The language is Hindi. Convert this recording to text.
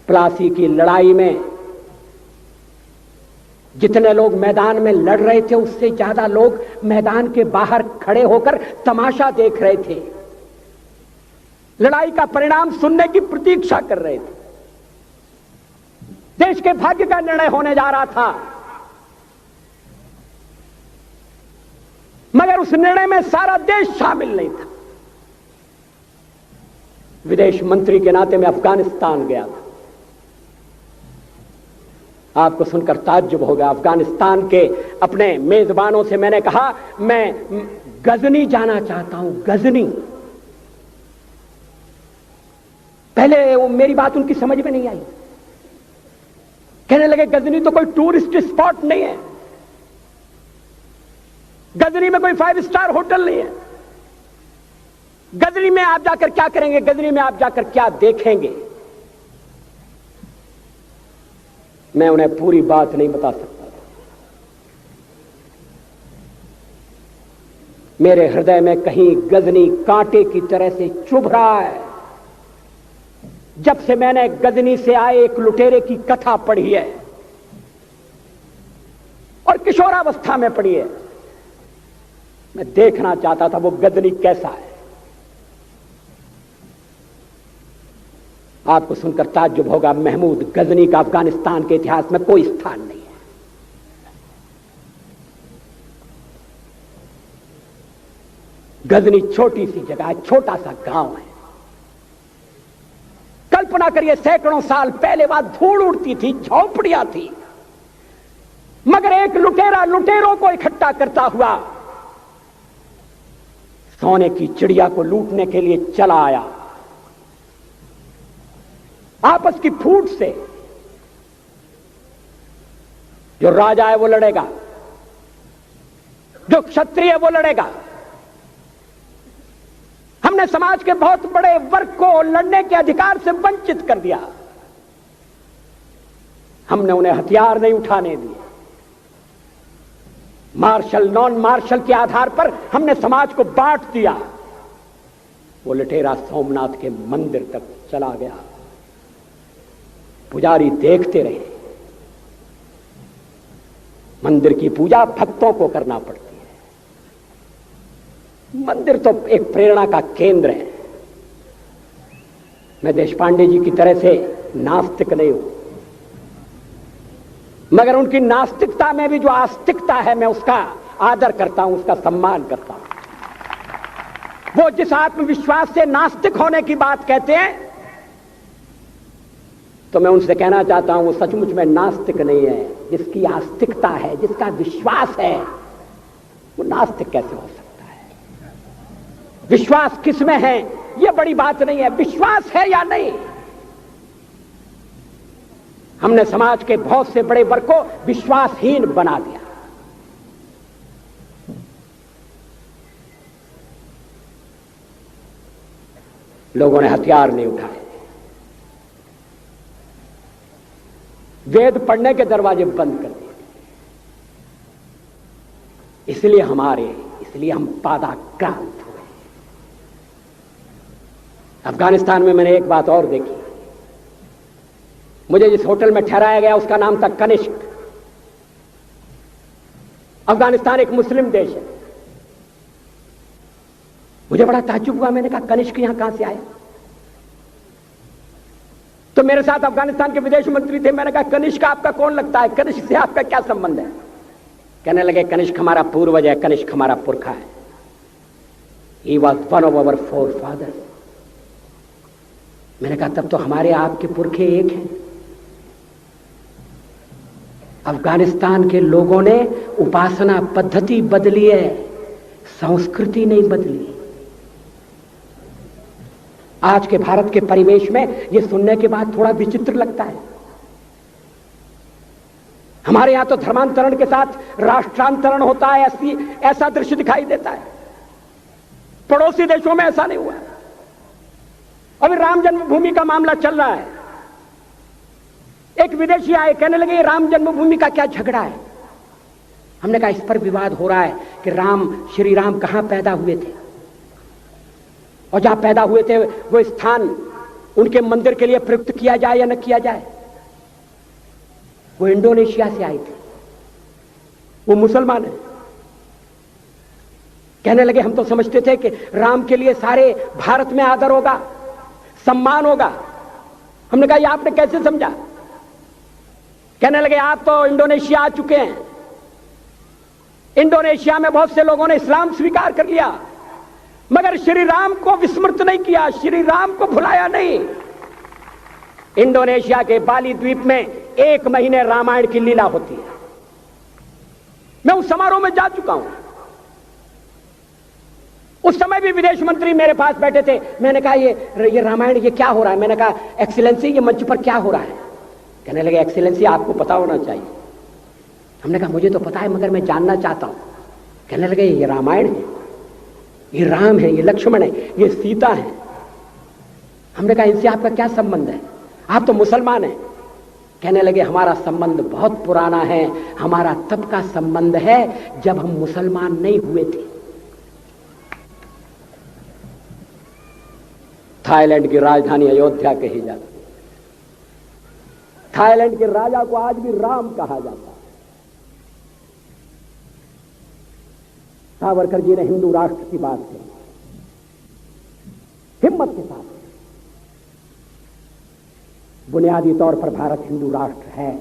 प्लासी की लड़ाई में जितने लोग मैदान में लड़ रहे थे उससे ज्यादा लोग मैदान के बाहर खड़े होकर तमाशा देख रहे थे, लड़ाई का परिणाम सुनने की प्रतीक्षा कर रहे थे। देश के भाग्य का निर्णय होने जा रहा था, मगर उस निर्णय में सारा देश शामिल नहीं था। विदेश मंत्री के नाते मैं अफगानिस्तान गया था। आपको सुनकर ताज्जुब होगा, अफगानिस्तान के अपने मेजबानों से मैंने कहा मैं गजनी जाना चाहता हूं, गजनी। पहले वो मेरी बात उनकी समझ में नहीं आई, कहने लगे गजनी तो कोई टूरिस्ट स्पॉट नहीं है, गजनी में कोई 5 स्टार होटल नहीं है, गजनी में आप जाकर क्या करेंगे, गजनी में आप जाकर क्या देखेंगे। मैं उन्हें पूरी बात नहीं बता सकता था। मेरे हृदय में कहीं गजनी कांटे की तरह से चुभ रहा है। जब से मैंने गजनी से आए एक लुटेरे की कथा पढ़ी है और किशोरावस्था में पढ़ी है, मैं देखना चाहता था वो गजनी कैसा है। आपको सुनकर ताज्जुब होगा, महमूद गजनी का अफगानिस्तान के इतिहास में कोई स्थान नहीं है। गजनी छोटी सी जगह है, छोटा सा गांव है। कल्पना करिए, सैकड़ों साल पहले वहां धूल उड़ती थी, झोंपड़ियां थी, मगर एक लुटेरा लुटेरों को इकट्ठा करता हुआ सोने की चिड़िया को लूटने के लिए चला आया। आपस की फूट से जो राजा है वो लड़ेगा, जो क्षत्रिय है वो लड़ेगा। हमने समाज के बहुत बड़े वर्ग को लड़ने के अधिकार से वंचित कर दिया। हमने उन्हें हथियार नहीं उठाने दिए। मार्शल नॉन मार्शल के आधार पर हमने समाज को बांट दिया। वो लुटेरा सोमनाथ के मंदिर तक चला गया। पुजारी देखते रहे। मंदिर की पूजा भक्तों को करना पड़ती है। मंदिर तो एक प्रेरणा का केंद्र है। मैं देशपांडे जी की तरह से नास्तिक नहीं हूं, मगर उनकी नास्तिकता में भी जो आस्तिकता है मैं उसका आदर करता हूं, उसका सम्मान करता हूं। वो जिस आत्मविश्वास से नास्तिक होने की बात कहते हैं, तो मैं उनसे कहना चाहता हूं वो सचमुच में नास्तिक नहीं है। जिसकी आस्तिकता है, जिसका विश्वास है, वो नास्तिक कैसे हो सकता है? विश्वास किसमें है यह बड़ी बात नहीं है, विश्वास है या नहीं। हमने समाज के बहुत से बड़े वर्ग को विश्वासहीन बना दिया। लोगों ने हथियार नहीं उठाए, वेद पढ़ने के दरवाजे बंद कर दिए। इसलिए हम पादाक्रांत हुए। अफगानिस्तान में मैंने एक बात और देखी। मुझे जिस होटल में ठहराया गया उसका नाम था कनिष्क। अफगानिस्तान एक मुस्लिम देश है। मुझे बड़ा ताज्जुब हुआ। मैंने कहा कनिष्क यहां कहां से आया? तो मेरे साथ अफगानिस्तान के विदेश मंत्री थे। मैंने कहा कनिष्क आपका कौन लगता है? कनिष्क से आपका क्या संबंध है? कहने लगे कनिष्क हमारा पूर्वज है, कनिष्क हमारा पुरखा है। He was one of our forefathers। मैंने कहा तब तो हमारे आपके पुरखे एक हैं। अफगानिस्तान के लोगों ने उपासना पद्धति बदली है, संस्कृति नहीं बदली। आज के भारत के परिवेश में यह सुनने के बाद थोड़ा विचित्र लगता है। हमारे यहां तो धर्मांतरण के साथ राष्ट्रांतरण होता है, ऐसा दृश्य दिखाई देता है। पड़ोसी देशों में ऐसा नहीं हुआ। अभी राम जन्मभूमि का मामला चल रहा है। एक विदेशी आए, कहने लगे राम जन्मभूमि का क्या झगड़ा है? हमने कहा इस पर विवाद हो रहा है कि श्री राम कहां पैदा हुए थे, और जहां पैदा हुए थे वो स्थान उनके मंदिर के लिए प्रयुक्त किया जाए या न किया जाए। वो इंडोनेशिया से आई थी, वो मुसलमान है। कहने लगे हम तो समझते थे कि राम के लिए सारे भारत में आदर होगा, सम्मान होगा। हमने कहा ये आपने कैसे समझा? कहने लगे आप तो इंडोनेशिया आ चुके हैं, इंडोनेशिया में बहुत से लोगों ने इस्लाम स्वीकार कर लिया, मगर श्री राम को विस्मृत नहीं किया, श्री राम को भुलाया नहीं। इंडोनेशिया के बाली द्वीप में 1 महीने रामायण की लीला होती है। मैं उस समारोह में जा चुका हूं। उस समय भी विदेश मंत्री मेरे पास बैठे थे। मैंने कहा ये रामायण ये क्या हो रहा है? मैंने कहा एक्सीलेंसी ये मंच पर क्या हो रहा है? कहने लगे एक्सीलेंसी आपको पता होना चाहिए। हमने कहा मुझे तो पता है मगर मैं जानना चाहता हूं। कहने लगे ये रामायण है, ये राम है, ये लक्ष्मण है, ये सीता है। हमने कहा इनसे आपका क्या संबंध है? आप तो मुसलमान हैं। कहने लगे हमारा संबंध बहुत पुराना है, हमारा तब का संबंध है जब हम मुसलमान नहीं हुए थे। थाईलैंड की राजधानी अयोध्या कही जाती है। थाईलैंड के राजा को आज भी राम कहा जाता है। सावरकर जी ने हिंदू राष्ट्र की बात की, हिम्मत के साथ। बुनियादी तौर पर भारत हिंदू राष्ट्र है।